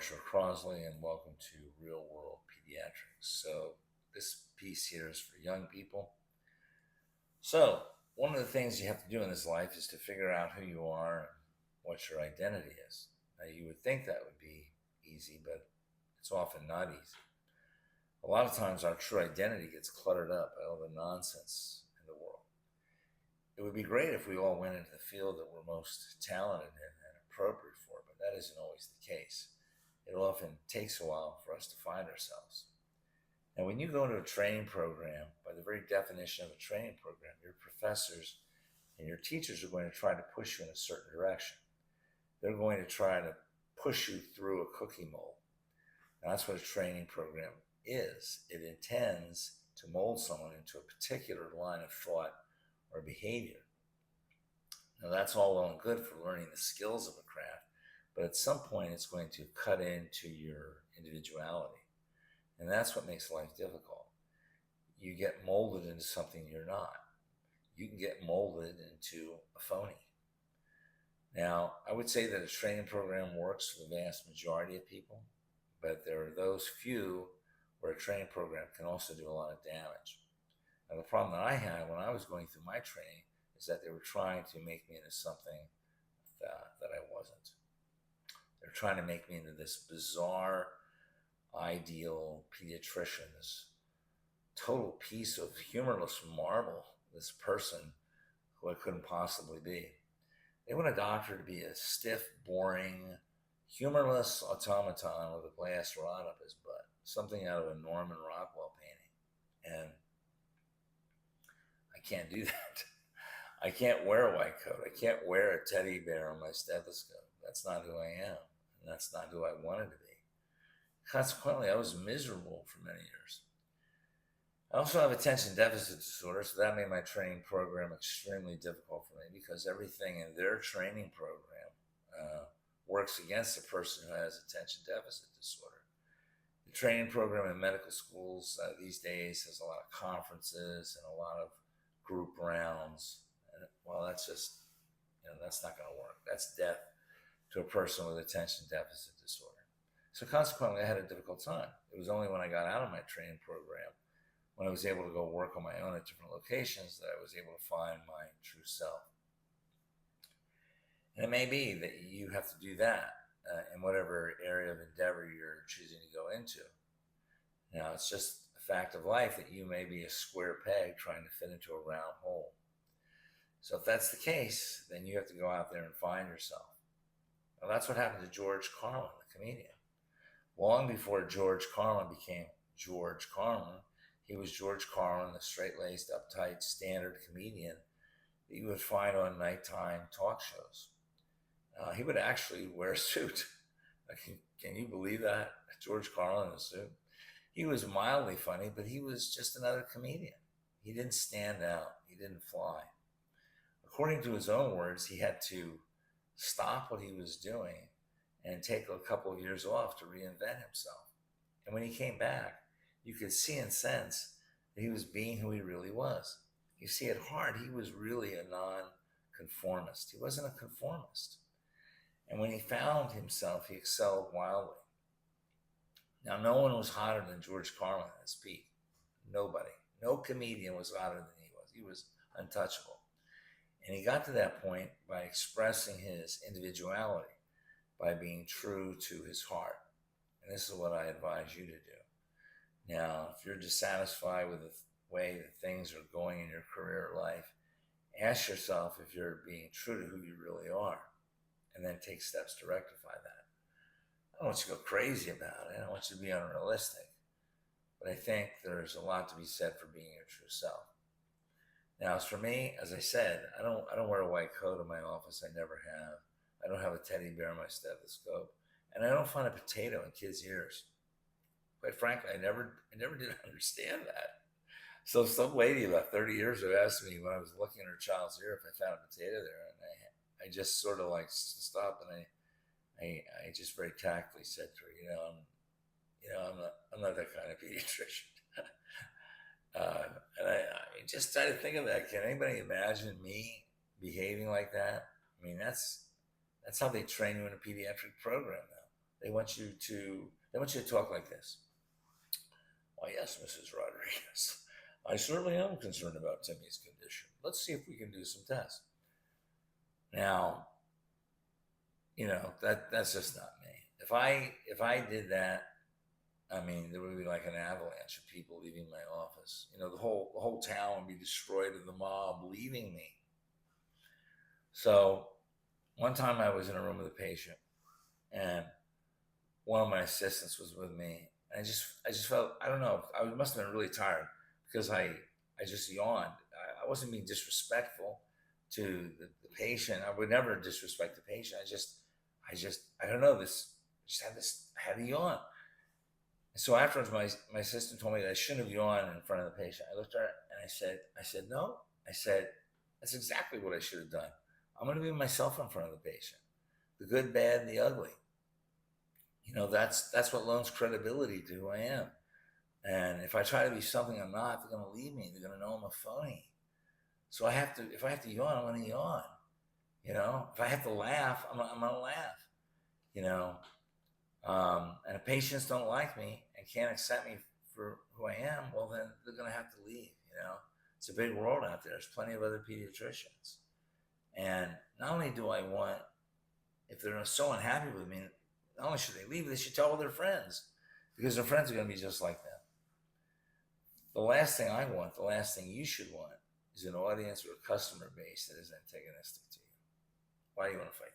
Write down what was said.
Marshall Crosley, and welcome to Real World Pediatrics. So, this piece here is for young people. So, one of the things you have to do in this life is to figure out who you are and what your identity is. Now, you would think that would be easy, but it's often not easy. A lot of times, our true identity gets cluttered up by all the nonsense in the world. It would be great if we all went into the field that we're most talented in and appropriate for, but that isn't always the case. It often takes a while for us to find ourselves. And when you go into a training program, by the very definition of a training program, your professors and your teachers are going to try to push you in a certain direction. They're going to try to push you through a cookie mold. And that's what a training program is. It intends to mold someone into a particular line of thought or behavior. Now, that's all well and good for learning the skills of a craft, but at some point it's going to cut into your individuality. And that's what makes life difficult. You get molded into something you're not. You can get molded into a phony. Now, I would say that a training program works for the vast majority of people, but there are those few where a training program can also do a lot of damage. Now, the problem that I had when I was going through my training is that they were trying to make me into something that I wasn't. They're trying to make me into this bizarre, ideal pediatrician, this total piece of humorless marble, this person who I couldn't possibly be. They want a doctor to be a stiff, boring, humorless automaton with a glass rod up his butt, something out of a Norman Rockwell painting. And I can't do that. I can't wear a white coat. I can't wear a teddy bear on my stethoscope. That's not who I am. And that's not who I wanted to be. Consequently, I was miserable for many years. I also have attention deficit disorder, so that made my training program extremely difficult for me because everything in their training program works against a person who has attention deficit disorder. The training program in medical schools these days has a lot of conferences and a lot of group rounds. And, well, that's just, that's not going to work. That's death to a person with attention deficit disorder. So consequently, I had a difficult time. It was only when I got out of my training program, when I was able to go work on my own at different locations, that I was able to find my true self. And it may be that you have to do that in whatever area of endeavor you're choosing to go into. Now, it's just a fact of life that you may be a square peg trying to fit into a round hole. So if that's the case, then you have to go out there and find yourself. Now, that's what happened to George Carlin, the comedian. Long before George Carlin became George Carlin, he was George Carlin, the straight-laced, uptight, standard comedian that you would find on nighttime talk shows. He would actually wear a suit. Can you believe that? George Carlin in a suit. He was mildly funny, but he was just another comedian. He didn't stand out. He didn't fly. According to his own words, he had to stop what he was doing and take a couple of years off to reinvent himself. And when he came back, you could see and sense that he was being who he really was. You see, at heart, he was really a non-conformist. He wasn't a conformist. And when he found himself, he excelled wildly. Now, no one was hotter than George Carlin at his peak. Nobody. No comedian was hotter than he was. He was untouchable. And he got to that point by expressing his individuality, by being true to his heart. And this is what I advise you to do. Now, if you're dissatisfied with the way that things are going in your career or life, ask yourself if you're being true to who you really are, and then take steps to rectify that. I don't want you to go crazy about it. I don't want you to be unrealistic. But I think there's a lot to be said for being your true self. Now, as for me, as I said, I don't wear a white coat in my office. I never have. I don't have a teddy bear on my stethoscope. And I don't find a potato in kids' ears. Quite frankly, I never did understand that. So some lady about 30 years ago asked me when I was looking at her child's ear if I found a potato there, and I just sort of like stopped, and I just very tactfully said to her, I'm not that kind of pediatrician. And I just try to think of that. Can anybody imagine me behaving like that? I mean, that's how they train you in a pediatric program now. They want you to talk like this. Why, yes, Mrs. Rodriguez. I certainly am concerned about Timmy's condition. Let's see if we can do some tests. Now, that's just not me. If I did that, I mean, there would be like an avalanche of people leaving my office. The whole town would be destroyed of the mob leaving me. So one time I was in a room with a patient, and one of my assistants was with me. And I just felt, I don't know, I must have been really tired because I just yawned. I wasn't being disrespectful to the patient. I would never disrespect the patient. I don't know, I had a yawn. And so afterwards, my assistant told me that I shouldn't have yawned in front of the patient. I looked at her and I said, no. I said, that's exactly what I should have done. I'm going to be myself in front of the patient, the good, bad, and the ugly. That's what loans credibility to who I am. And if I try to be something I'm not, they're going to leave me. They're going to know I'm a phony. So if I have to yawn, I'm going to yawn. If I have to laugh, I'm going to laugh. And if patients don't like me and can't accept me for who I am, well, then they're going to have to leave. It's a big world out there. There's plenty of other pediatricians. And not only do I want, if they're so unhappy with me, not only should they leave, they should tell all their friends, because their friends are going to be just like them. The last thing I want, the last thing you should want, is an audience or a customer base that is antagonistic to you. Why do you want to fight